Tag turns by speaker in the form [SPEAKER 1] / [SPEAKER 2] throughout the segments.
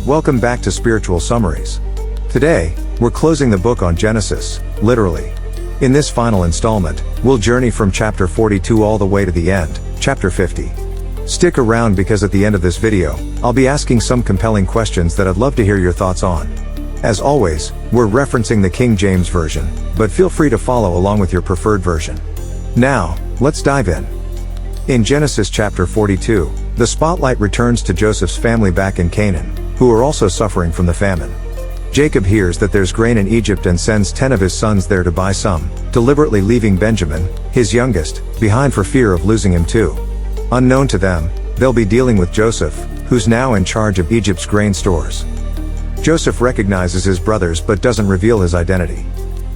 [SPEAKER 1] Welcome back to Spiritual Summaries. Today, we're closing the book on Genesis, literally. In this final installment, we'll journey from chapter 42 all the way to the end, chapter 50. Stick around because at the end of this video, I'll be asking some compelling questions that I'd love to hear your thoughts on. As always, we're referencing the King James Version, but feel free to follow along with your preferred version. Now, let's dive in. In Genesis chapter 42, the spotlight returns to Joseph's family back in Canaan, who are also suffering from the famine. Jacob hears that there's grain in Egypt and sends 10 of his sons there to buy some, deliberately leaving Benjamin, his youngest, behind for fear of losing him too. Unknown to them, they'll be dealing with Joseph, who's now in charge of Egypt's grain stores. Joseph recognizes his brothers but doesn't reveal his identity.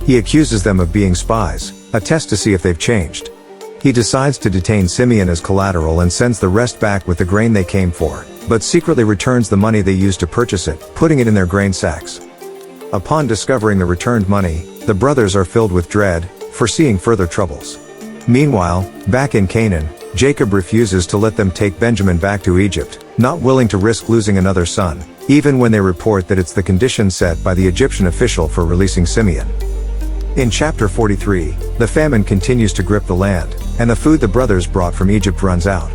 [SPEAKER 1] He accuses them of being spies, a test to see if they've changed. He decides to detain Simeon as collateral and sends the rest back with the grain they came for, but secretly returns the money they used to purchase it, putting it in their grain sacks. Upon discovering the returned money, the brothers are filled with dread, foreseeing further troubles. Meanwhile, back in Canaan, Jacob refuses to let them take Benjamin back to Egypt, not willing to risk losing another son, even when they report that it's the condition set by the Egyptian official for releasing Simeon. In chapter 43, the famine continues to grip the land, and the food the brothers brought from Egypt runs out.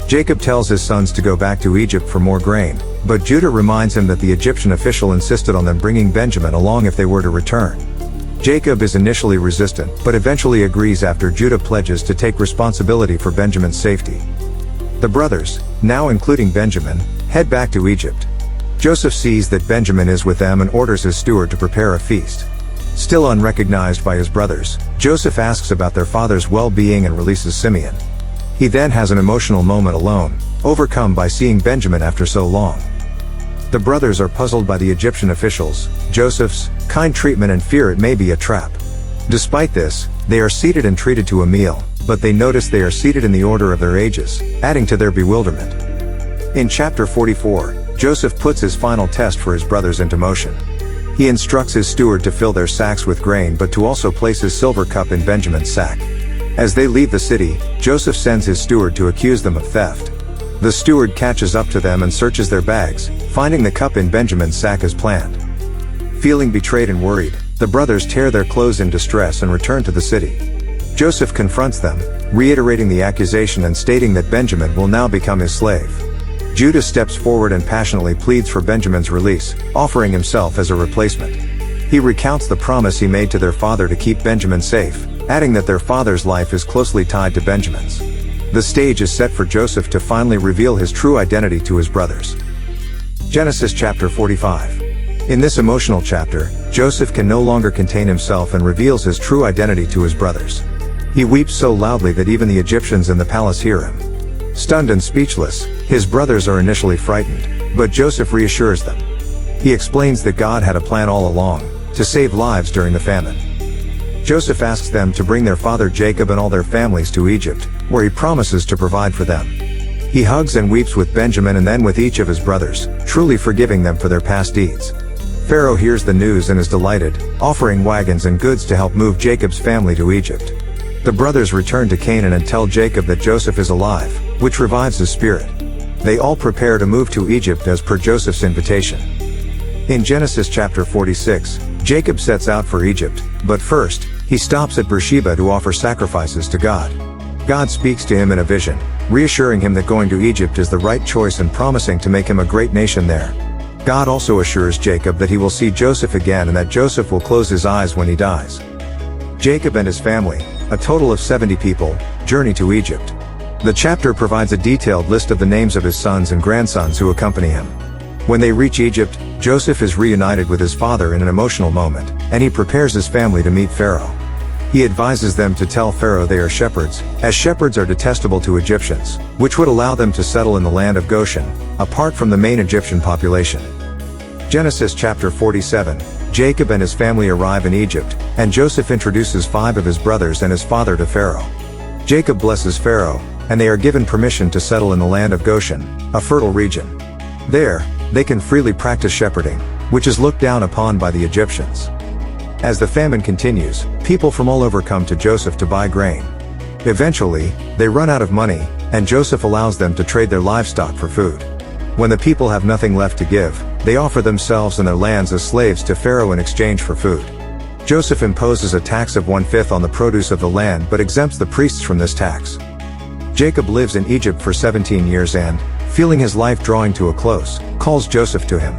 [SPEAKER 1] Jacob tells his sons to go back to Egypt for more grain, but Judah reminds him that the Egyptian official insisted on them bringing Benjamin along if they were to return. Jacob is initially resistant, but eventually agrees after Judah pledges to take responsibility for Benjamin's safety. The brothers, now including Benjamin, head back to Egypt. Joseph sees that Benjamin is with them and orders his steward to prepare a feast. Still unrecognized by his brothers, Joseph asks about their father's well-being and releases Simeon. He then has an emotional moment alone, overcome by seeing Benjamin after so long. The brothers are puzzled by the Egyptian officials, Joseph's kind treatment and fear it may be a trap. Despite this, they are seated and treated to a meal, but they notice they are seated in the order of their ages, adding to their bewilderment. In chapter 44, Joseph puts his final test for his brothers into motion. He instructs his steward to fill their sacks with grain but to also place his silver cup in Benjamin's sack. As they leave the city, Joseph sends his steward to accuse them of theft. The steward catches up to them and searches their bags, finding the cup in Benjamin's sack as planned. Feeling betrayed and worried, the brothers tear their clothes in distress and return to the city. Joseph confronts them, reiterating the accusation and stating that Benjamin will now become his slave. Judah steps forward and passionately pleads for Benjamin's release, offering himself as a replacement. He recounts the promise he made to their father to keep Benjamin safe, adding that their father's life is closely tied to Benjamin's. The stage is set for Joseph to finally reveal his true identity to his brothers. Genesis chapter 45. In this emotional chapter, Joseph can no longer contain himself and reveals his true identity to his brothers. He weeps so loudly that even the Egyptians in the palace hear him. Stunned and speechless, his brothers are initially frightened, but Joseph reassures them. He explains that God had a plan all along, to save lives during the famine. Joseph asks them to bring their father Jacob and all their families to Egypt, where he promises to provide for them. He hugs and weeps with Benjamin and then with each of his brothers, truly forgiving them for their past deeds. Pharaoh hears the news and is delighted, offering wagons and goods to help move Jacob's family to Egypt. The brothers return to Canaan and tell Jacob that Joseph is alive, which revives his spirit. They all prepare to move to Egypt as per Joseph's invitation. In Genesis chapter 46, Jacob sets out for Egypt, but first, he stops at Beersheba to offer sacrifices to God. God speaks to him in a vision, reassuring him that going to Egypt is the right choice and promising to make him a great nation there. God also assures Jacob that he will see Joseph again and that Joseph will close his eyes when he dies. Jacob and his family, a total of 70 people, journey to Egypt. The chapter provides a detailed list of the names of his sons and grandsons who accompany him. When they reach Egypt, Joseph is reunited with his father in an emotional moment, and he prepares his family to meet Pharaoh. He advises them to tell Pharaoh they are shepherds, as shepherds are detestable to Egyptians, which would allow them to settle in the land of Goshen, apart from the main Egyptian population. Genesis chapter 47, Jacob and his family arrive in Egypt, and Joseph introduces 5 of his brothers and his father to Pharaoh. Jacob blesses Pharaoh, and they are given permission to settle in the land of Goshen, a fertile region. There, they can freely practice shepherding, which is looked down upon by the Egyptians. As the famine continues, people from all over come to Joseph to buy grain. Eventually, they run out of money, and Joseph allows them to trade their livestock for food. When the people have nothing left to give, they offer themselves and their lands as slaves to Pharaoh in exchange for food. Joseph imposes a tax of 1/5 on the produce of the land but exempts the priests from this tax. Jacob lives in Egypt for 17 years and, feeling his life drawing to a close, calls Joseph to him.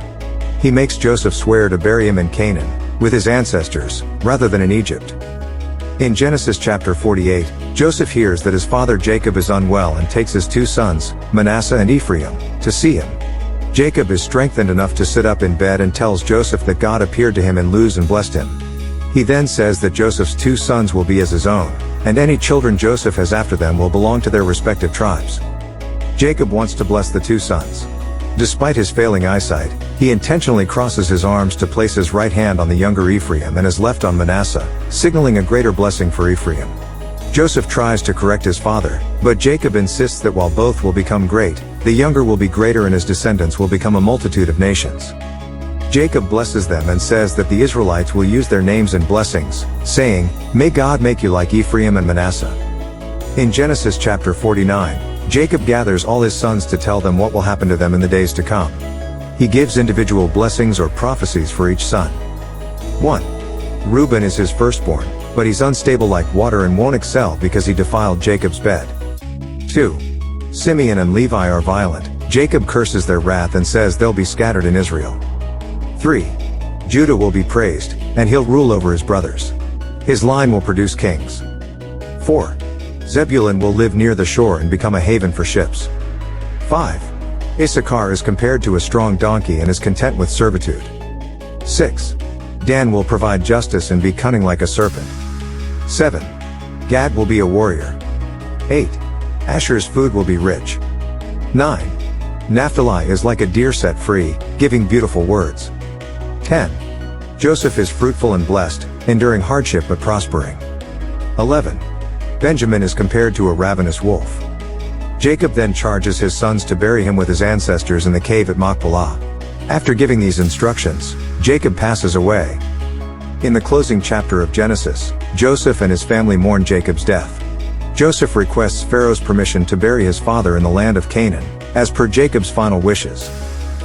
[SPEAKER 1] He makes Joseph swear to bury him in Canaan, with his ancestors, rather than in Egypt. In Genesis chapter 48, Joseph hears that his father Jacob is unwell and takes his 2 sons, Manasseh and Ephraim, to see him. Jacob is strengthened enough to sit up in bed and tells Joseph that God appeared to him in Luz and blessed him. He then says that Joseph's 2 sons will be as his own, and any children Joseph has after them will belong to their respective tribes. Jacob wants to bless the 2 sons. Despite his failing eyesight, he intentionally crosses his arms to place his right hand on the younger Ephraim and his left on Manasseh, signaling a greater blessing for Ephraim. Joseph tries to correct his father, but Jacob insists that while both will become great, the younger will be greater and his descendants will become a multitude of nations. Jacob blesses them and says that the Israelites will use their names and blessings, saying, "May God make you like Ephraim and Manasseh." In Genesis chapter 49, Jacob gathers all his sons to tell them what will happen to them in the days to come. He gives individual blessings or prophecies for each son. 1. Reuben is his firstborn, but he's unstable like water and won't excel because he defiled Jacob's bed. 2. Simeon and Levi are violent. Jacob curses their wrath and says they'll be scattered in Israel. 3. Judah will be praised, and he'll rule over his brothers. His line will produce kings. 4. Zebulun will live near the shore and become a haven for ships. 5. Issachar is compared to a strong donkey and is content with servitude. 6. Dan will provide justice and be cunning like a serpent. 7. Gad will be a warrior. 8. Asher's food will be rich. 9. Naphtali is like a deer set free, giving beautiful words. 10. Joseph is fruitful and blessed, enduring hardship but prospering. 11. Benjamin is compared to a ravenous wolf. Jacob then charges his sons to bury him with his ancestors in the cave at Machpelah. After giving these instructions, Jacob passes away. In the closing chapter of Genesis, Joseph and his family mourn Jacob's death. Joseph requests Pharaoh's permission to bury his father in the land of Canaan, as per Jacob's final wishes.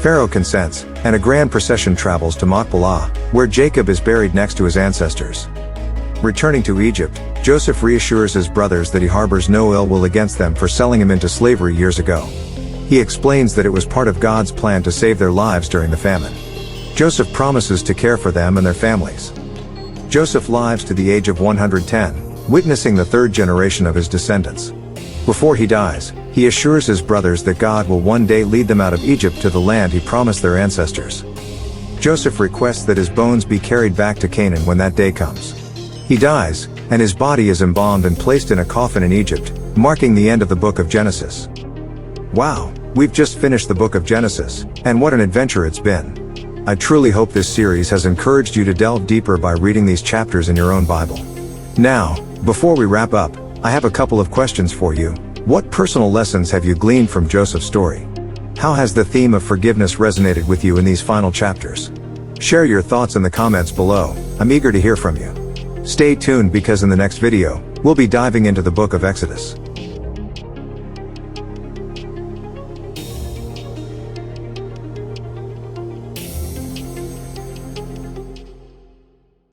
[SPEAKER 1] Pharaoh consents, and a grand procession travels to Machpelah, where Jacob is buried next to his ancestors. Returning to Egypt, Joseph reassures his brothers that he harbors no ill will against them for selling him into slavery years ago. He explains that it was part of God's plan to save their lives during the famine. Joseph promises to care for them and their families. Joseph lives to the age of 110, witnessing the 3rd generation of his descendants. Before he dies, he assures his brothers that God will one day lead them out of Egypt to the land he promised their ancestors. Joseph requests that his bones be carried back to Canaan when that day comes. He dies, and his body is embalmed and placed in a coffin in Egypt, marking the end of the book of Genesis. Wow, we've just finished the book of Genesis, and what an adventure it's been. I truly hope this series has encouraged you to delve deeper by reading these chapters in your own Bible. Now, before we wrap up, I have a couple of questions for you. What personal lessons have you gleaned from Joseph's story? How has the theme of forgiveness resonated with you in these final chapters? Share your thoughts in the comments below. I'm eager to hear from you. Stay tuned because in the next video, we'll be diving into the book of Exodus.